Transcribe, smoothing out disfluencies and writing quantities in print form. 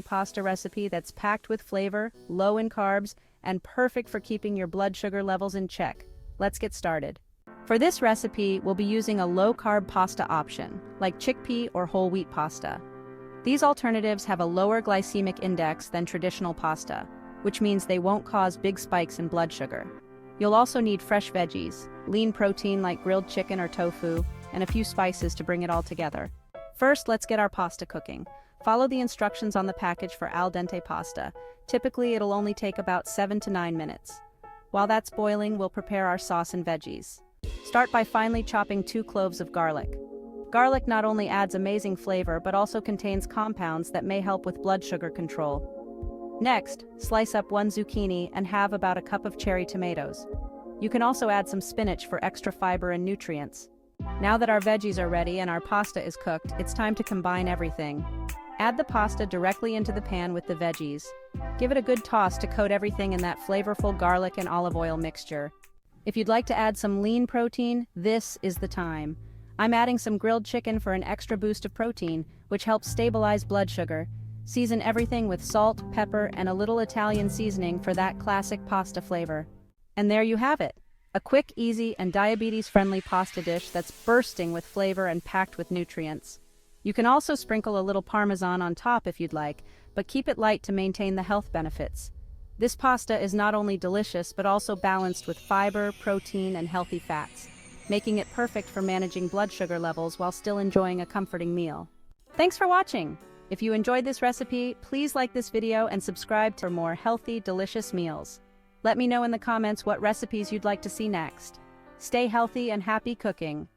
pasta recipe that's packed with flavor, low in carbs, and perfect for keeping your blood sugar levels in check. Let's get started. For this recipe, we'll be using a low-carb pasta option, like chickpea or whole wheat pasta. These alternatives have a lower glycemic index than traditional pasta, which means they won't cause big spikes in blood sugar. You'll also need fresh veggies, lean protein like grilled chicken or tofu, and a few spices to bring it all together. First, let's get our pasta cooking. Follow the instructions on the package for al dente pasta. Typically, it'll only take about 7 to 9 minutes. While that's boiling, we'll prepare our sauce and veggies. Start by finely chopping 2 cloves of garlic. Garlic not only adds amazing flavor, but also contains compounds that may help with blood sugar control. Next, slice up 1 zucchini and have about a cup of cherry tomatoes. You can also add some spinach for extra fiber and nutrients. Now that our veggies are ready and our pasta is cooked, it's time to combine everything. Add the pasta directly into the pan with the veggies. Give it a good toss to coat everything in that flavorful garlic and olive oil mixture. If you'd like to add some lean protein, this is the time. I'm adding some grilled chicken for an extra boost of protein, which helps stabilize blood sugar. Season everything with salt, pepper, and a little Italian seasoning for that classic pasta flavor. And there you have it. A quick, easy, and diabetes-friendly pasta dish that's bursting with flavor and packed with nutrients. You can also sprinkle a little Parmesan on top if you'd like, but keep it light to maintain the health benefits. This pasta is not only delicious, but also balanced with fiber, protein, and healthy fats, making it perfect for managing blood sugar levels while still enjoying a comforting meal. Thanks for watching! If you enjoyed this recipe, please like this video and subscribe for more healthy, delicious meals. Let me know in the comments what recipes you'd like to see next. Stay healthy and happy cooking!